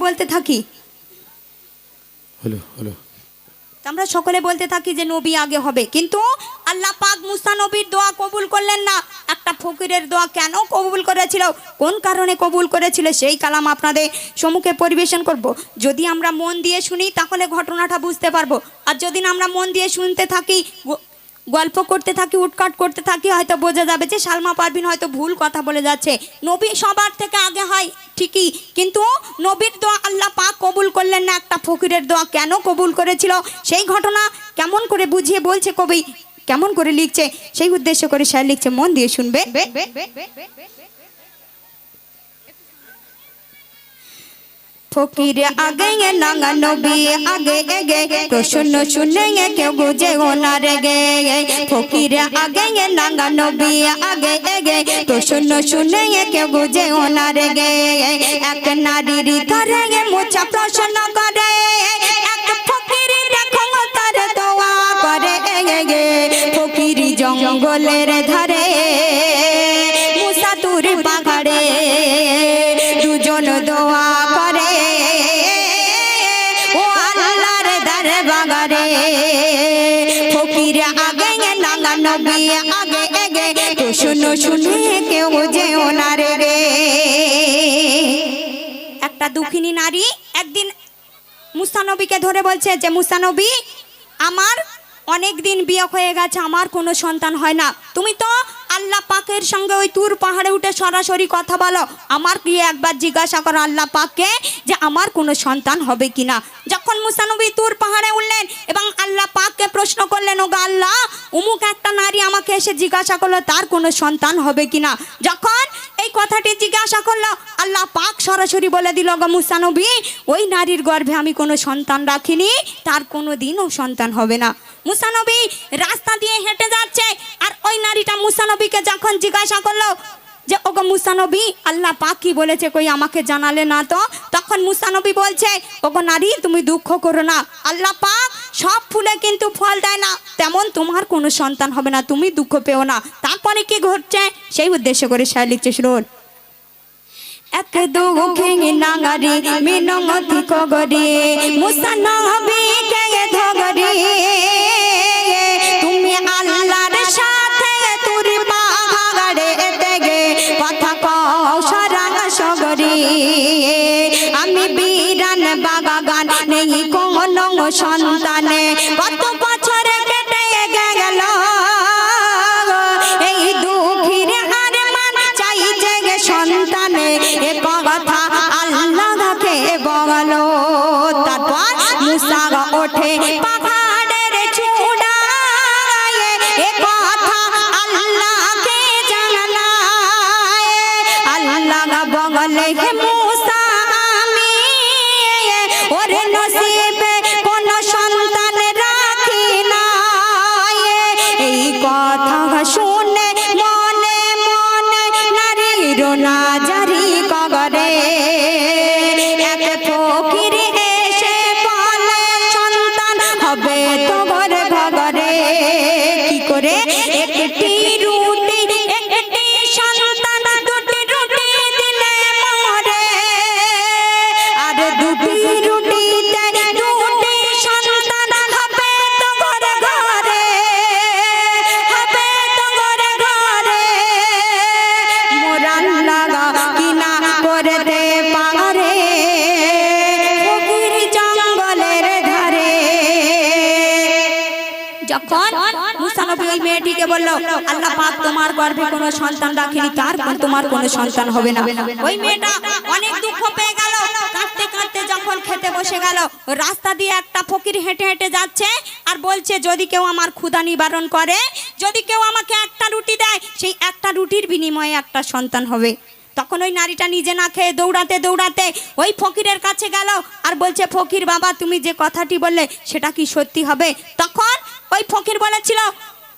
বলতে থাকি হলো হলো আমরা সকলে বলতে থাকি যে নবী আগে হবে, কিন্তু আল্লাহ পাক মুসা নবীর দোয়া কবুল করলেন না। একটা ফকিরের দোয়া কেন কবুল করেছিল, কোন কারণে কবুল করেছিল, সেই কালাম আপনাদের সম্মুখে পরিবেশন করব। যদি আমরা মন দিয়ে শুনি তাহলে ঘটনাটা বুঝতে পারবো, আর যদি না আমরা মন দিয়ে শুনতে থাকি, গল্প করতে থাকি, উটকাট করতে থাকি, হয়তো বোঝা যাবে যে সালমা পারভিন হয়তো ভুল কথা বলে যাচ্ছে। নবী সবার থেকে আগে হয় ঠিকই, কিন্তু নবীর দোয়া আল্লাহ পাক কবুল করলেন না। একটা ফকিরের দোয়া কেন কবুল করেছিল সেই ঘটনা কেমন করে বুঝিয়ে বলছে কবি, কেমন করে লিখছে, সেই উদ্দেশ্য করে শায়র লিখছে, মন দিয়ে শুনবে। ফকির আগে নাঙ্গা নবী আগে গে প্রশ্ন শুনে কেউ বুঝে ওনার গে। ফকির আগে নাঙ্গা নবী আগে গে প্রশ্ন শুনে কেউ বুঝে ওনার গে। এক নারীর ধরে মোছা প্রশ্ন করে, এক ফকির দেখো তার দোয়া করে গে। ফকির জঙ্গলের ধারে মুসা তুর পাহাড়ে দুজন দোয়া করে ও আল্লাহর দরবারে। ফকির আগে নাঙ্গা নবী আগে গে প্রশ্ন শুনে কেউ যে ওনার রে। একটা দুঃখিনী নারী একদিন মুসা নবীকে ধরে বলছে যে মুসা নবী, আমার অনেক দিন বিয়ে হয়ে গেছে, আমার কোনো সন্তান হয় না, তুমি তো আল্লাহ পাকের সঙ্গে ওই তুর পাহাড়ে উঠে সরাসরি কথা বলো, আমার গিয়ে একবার জিজ্ঞাসা করো আল্লাহ পাককে যে আমার কোনো সন্তান হবে কিনা। যখন মুসা নবী তুর পাহাড়ে উঠলেন এবং আল্লাহ পাককে প্রশ্ন করলেন, ওগো আল্লাহ, অমুক একটা নারী আমাকে এসে জিজ্ঞাসা করলো তার কোনো সন্তান হবে কিনা। যখন এই কথাটি জিজ্ঞাসা করলো আল্লাহ পাক সরাসরি বলে দিল, গো মুসা নবী, ওই নারীর গর্ভে আমি কোনো সন্তান রাখিনি, তার কোনো দিনও সন্তান হবে না। মুসা নবী রাস্তা দিয়ে হেঁটে যাচ্ছে, আর ওই নারীটা মুসা নবীকে যখন জিজ্ঞাসা করলো যে ওগো মুসা নবী, আল্লাহ পাক কি বলেছে, কই আমাকে জানালে না তো। তখন মুসা নবী বলছে, ওগো নারী, তুমি দুঃখ করো না, আল্লাহ পাক সব ফুলে কিন্তু ফল দেয় না, তেমন তোমার কোনো সন্তান হবে না, তুমি দুঃখ পেও না। তারপরে কি ঘটছে সেই উদ্দেশ্য করে শায়র লিখছে, শুনুন। এক দুঃখিনী নাঙ্গারি মিনতি কগরি মুসা নবীকে ধগরি, তুমি আল্লাহর সাথে তুর পাহাড়ে তেগে কথা কও সারাং সগরি। আমি বিরান বাগান নেই কোনো সন্তানে, কত বছর কেটে গেল এই দুঃখীর আর মান চাই যে সন্তানে, এ কথা আল্লাহকে বলো। তারপর মুসা ওঠে পাহাড়ের চূড়ায়, এ কথা আল্লাহকে জানায়। আল্লাহ বলে, হে মুসা, আমি ওরে নসিবে কোন সন্তান রাখি না। এই কথা শুনে মনে মনে নারীর নাজারি কগরে। এক ফকির এসে বলে, সন্তান হবে তো ঘরে ঘরে। কি করে? একটি রুটি একটি সন্তান, দুটি রুটি দিলে মরে, আর দুটি রুটিতে দুটি সন্তান হবে তো ঘরে ঘরে, হবে তো ঘরে ঘরে। মোরান লাগা কিনা করতে পারে ফকির জঙ্গলের ধারে। যখন মুসা নবী ওই মেয়েটিকে বলল, আল্লাহ পাক তোমার গর্ভে কোনো সন্তান রাখেনি, তার তোমার কোনো সন্তান হবে না, ওই মেয়েটা অনেক দুঃখ পেয়ে গেল। কাঁদতে কাঁদতে যখন খেতে বসে গেল, রাস্তা দিয়ে একটা ফকির হেঁটে হেঁটে যাচ্ছে আর বলছে, যদি কেউ আমার ক্ষুধা নিবারণ করে, যদি কেউ আমাকে একটা রুটি দেয়, সেই একটা রুটির বিনিময়ে একটা সন্তান হবে। তখন ওই নারীটা নিজে না খেয়ে দৌড়াতে দৌড়াতে ওই ফকিরের কাছে গেল আর বলছে, ফকির বাবা, তুমি যে কথাটি বললে সেটা কি সত্যি হবে? তখন ওই ফকির বলেছিল,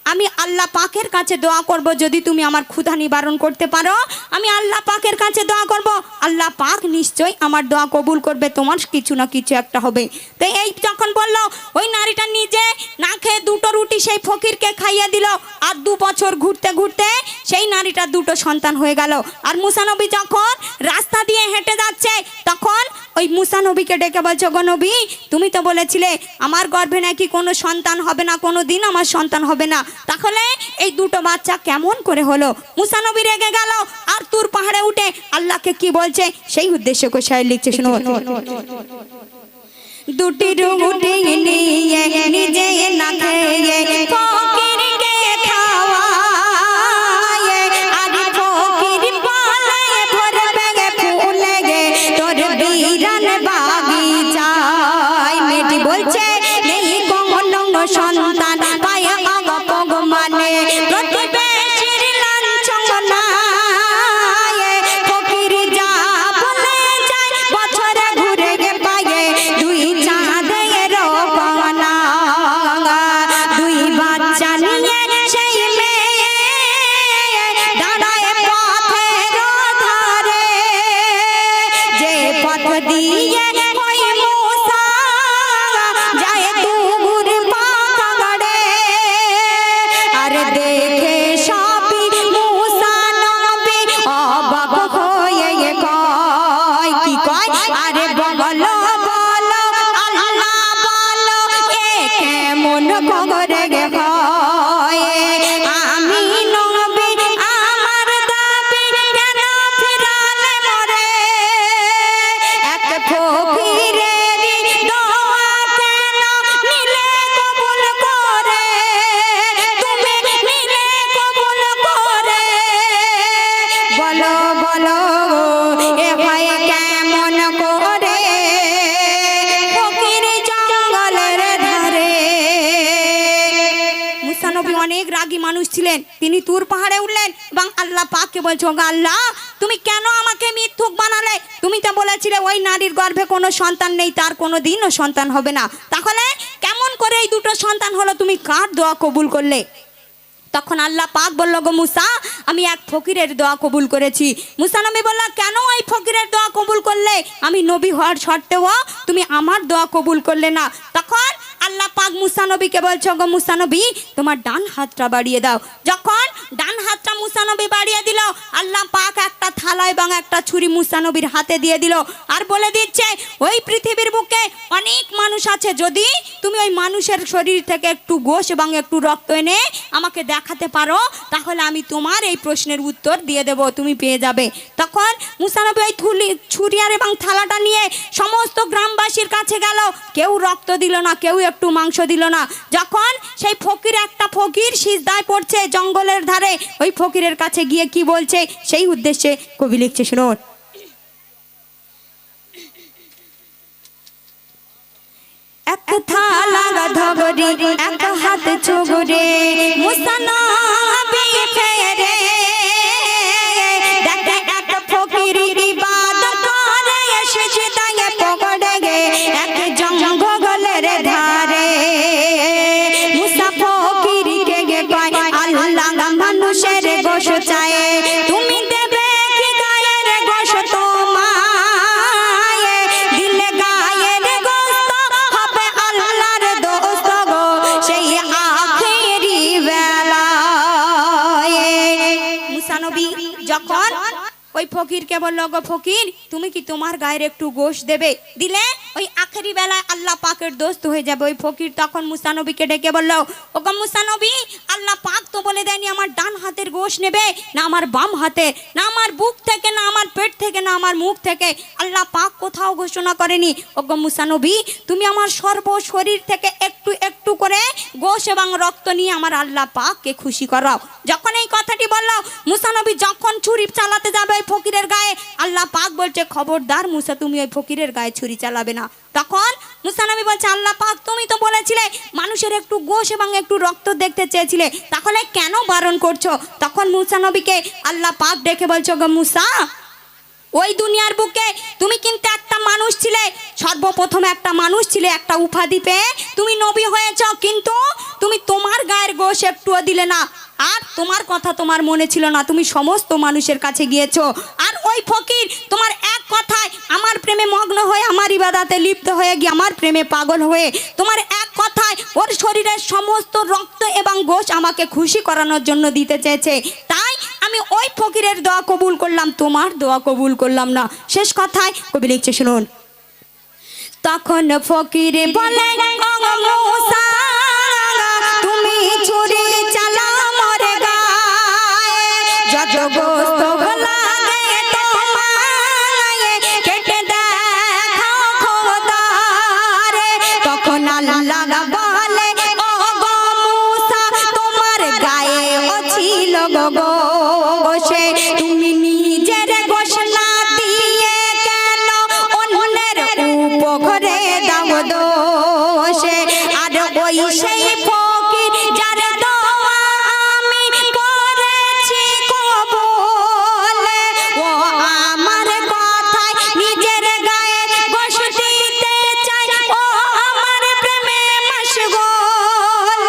আমি আল্লাহ পাকের কাছে দোয়া করব, যদি তুমি আমার ক্ষুধা নিবারণ করতে পারো, আমি আল্লাহ পাকের কাছে দোয়া করব, আল্লাহ পাক নিশ্চয়ই আমার দোয়া কবুল করবে, তোমার কিছু না কিছু একটা হবে। তো এই যখন বলল, ওই নারীটা নিজে না খেয়ে দুটো রুটি সেই ফকিরকে খাইয়ে দিল, আর 2 বছর ঘুরতে ঘুরতে সেই নারীটার 2টো সন্তান হয়ে গেল। আর মুসা নবী যখন রাস্তা দিয়ে হেঁটে যাচ্ছে, তখন ওই মুসা নবীকে ডেকে বলছে, গো নবী, তুমি তো বলেছিলে আমার গর্ভে নাকি কোনো সন্তান হবে না, কোনো দিন আমার সন্তান হবে না, তাহলে এই দুটো বাচ্চা কেমন করে হলো? মুসা নবী রেগে গেল আর তুর পাহাড়ে উঠে আল্লাহকে কি বলছে সেই উদ্দেশ্যে কোষায় লিখছে, শুনো। দুটি রুটি নিয়ে নিজে না খেয়ে ফকিরকে খাওয়ায়, আর ফকির বলে ভরবে ফুলে গে তোর বিরান বাগিচায়। মেয়েটি বলছে নেই কোনো সন্তান পায় অগপগ মানে প্রতিবেশীর লাঞ্ছনায়, ফকির যা বলে যায় বছরে ঘুরে গে পায়ে দুই চাঁদের পানা, দুই বাচ্চা নিয়ে সেই মেয়ে দাঁড়ায় পথের ধারে, যে পথ দিয়ে ওই মুসা যায় তুর পাহাড়ে, আর দেখে সবই মুসা নবী অবাক হয়ে কয়, কি কয়? আরে বলো বলো আল্লাহ বলো এ কেমন করে গে হয়? আমি নবী আমার দাবি কেন ফিরালে মরে? এক ফকিরের দোয়া কেন নিলে কবুল করে? তুমি নিলে কবুল করে, বলো বলো এ হয় কেমন করে? ফকির জঙ্গলের ধারে। মুসা নবী অনেক রাগী মানুষ ছিলেন, তিনি তুর পাহাড়ে উঠলেন এবং আল্লাহ পাককে বলছো, গো আল্লাহ, তুমি কেন আমাকে মিথ্যুক বানালে? তুমি তো বলেছিলে ওই নারীর গর্ভে কোনো সন্তান নেই, তার কোনো দিনও সন্তান হবে না, তাহলে কেমন করে এই দুটো সন্তান হলো? তুমি কার দোয়া কবুল করলে? তখন আল্লাহ পাক বলল, গো মুসা, আমি এক ফকিরের দোয়া কবুল করেছি। মুসা নবী বলল, কেন ওই ফকিরের দোয়া কবুল করলে? আমি নবী হওয়ার সত্ত্বেও তুমি আমার দোয়া কবুল করলে না। তখন আল্লাহ পাক মুসা নবীকে বলছো, গো মুসা নবী, তোমার ডান হাতটা বাড়িয়ে দাও। যখন ডান হাতটা মুসা নবী বাড়িয়ে দিল, আল্লাহ পাক একটা থালা এবং একটা ছুরি মুসা নবীর হাতে দিয়ে দিল, আর বলে দিচ্ছে, ওই পৃথিবীর বুকে অনেক মানুষ আছে, যদি তুমি ওই মানুষের শরীর থেকে একটু গোশ এবং একটু রক্ত এনে আমাকে দেখাতে পারো, তাহলে আমি তোমার এই প্রশ্নের উত্তর দিয়ে দেব, তুমি পেয়ে যাবে। তখন মুসা নবী ওই ছুরি আর এবং থালাটা নিয়ে সমস্ত গ্রামবাসীর কাছে গেল, কেউ রক্ত দিল না, কেউ একটু মাংস দিল না। যখন সেই ফকির, একটা ফকির সিজদায় পড়ছে জঙ্গলের ধারে, ওই ফকিরের কাছে গিয়ে কি বলছে সেই উদ্দেশ্যে কবি লিখছে, শুনুন। এক থালা ধগরি এক হাত ছুগুরে মুসা নবী ফেরে, দেখে এক ফকির ইবাদত করে এসেছে তাকে পকড়ে গে এক জঙ্গলের ধারে। মুসা ফকিরকে গে পায় আল্লাহ মানুষের গোশ চায়, তুমি দেবে কি গায়ের গোশ তোমায়? দিলে গায়ের গোশত হবে আল্লাহর দোস্ত গো সেই আখেরি বেলায়। মুসা নবী যখন ওই ফকিরকে বলল, গো ফকির, তুমি কি তোমার গায়ের একটু গোশ দেবে? দিলে ওই আখেরি বেলায় আল্লাহ পাকের দোস্ত হয়ে যাবে। ওই ফকির তখন মুসা নবীকে ডেকে বলল, ও গো মুসা নবী, আল্লাহ পাক তো বলে দেয়নি আমার ডান হাতের গোশ নেবে, না আমার বাম হাতে, না আমার বুক থেকে, না আমার পেট থেকে, না আমার মুখ থেকে, আল্লাহ পাক কোথাও ঘোষণা করেনি। ও গো মুসা নবী, তুমি আমার সর্ব শরীর থেকে একটু একটু করে গোশ এবং রক্ত নিয়ে আমার আল্লাহ পাককে খুশি করাও। যখন এই কথাটি বলল, মুসা নবী যখন ছুরি চালাতে যাবে ফকিরের গায়ে, আল্লাহ পাক বলছে, খবরদার মুসা, তুমি ওই ফকিরের গায়ে ছুরি চালাবে না। তখন মুসা নবী বলছে, আল্লাহ পাক, তুমি তো বলেছিলে মানুষের একটু গোশ এবং একটু রক্ত দেখতে চেয়েছিলে, তাহলে কেন বারণ করছো? তখন মুসা নবীকে আল্লাহ পাক ডেকে বলছো, গো মুসা, ওই দুনিয়ার বুকে তুমি কিন্তু একটা মানুষ ছিলে, সর্বপ্রথম একটা মানুষ ছিলে, একটা উপাধি পেয়ে তুমি নবী হয়েছ, কিন্তু তুমি তোমার গায়ের গোশ একটুও দিলে না, আর তোমার কথা তোমার মনে ছিল না, তুমি সমস্ত মানুষের কাছে গিয়েছো। আর ওই ফকির তোমার এক কথায় আমার প্রেমে মগ্ন হয়ে, আমার ইবাদতে লিপ্ত হয়ে গিয়ে আমার প্রেমে পাগল হয়ে, তোমার এক কথায় ওর শরীরের সমস্ত রক্ত এবং গোশ আমাকে খুশি করানোর জন্য দিতে চেয়েছে, তাই আমি ওই ফকিরের দোয়া কবুল করলাম, তোমার দোয়া কবুল করলাম না। শেষ কথায় কবি লিখছে, শুনুন। তখন ফকির বলে ও মুসা তুমি ছুরি চালাও মোর গায়ে যত গোস্ত লাগে তোমায় কেটে দেখাও খোদারে তখন আল্লাহ বলে ও গো মুসা তোমার গায়ে ও ছিল গো গোশে তুমি নিজের গোশ না দিয়ে কেন অন্যের উপরে দাও দোষে আর ওই সেই ফকির যার দোয়া আমি করেছি কবুল ও আমার কথায় নিজের গায়ে গোশ দিতে চাই ও আমার প্রেমে মশগুল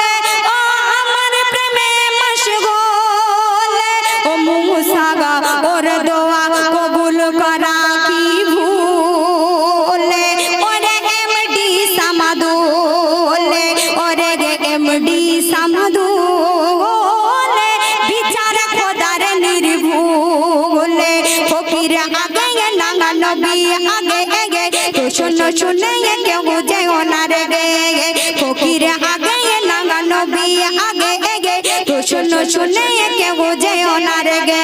ও আমার প্রেমে মশগুল ও মুসা গা ওর দোয়া কবুল করা কি ভুলে ওরে এমডি সামাদুলে ওরে এমডি সামাদুলে বিচার খোদার নির্ভুলে ফকির আগে নাঙ্গা নবী আগে এগে তো শুনো শুনে কেউ যে ওনার গে ফকির আগে নাঙ্গা নবী আগে এগে তো শুনো শুনে কেউ যে ওনার গে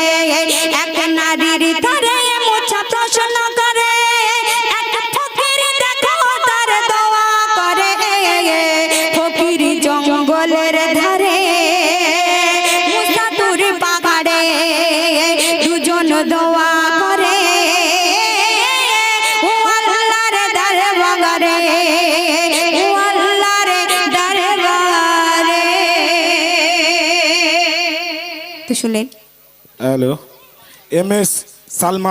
এক নারীর ধরে মোছা প্রশ্ন করে এক ফকির দেখো তার দোয়া করে ফকির জঙ্গলের ধারে মুসা তুর পাহাড়ে দুজন দোয়া করে ও আল্লাহর দরবারে ও আল্লাহর দরবারে তো শুনলেন হ্যালো এম এস সালমা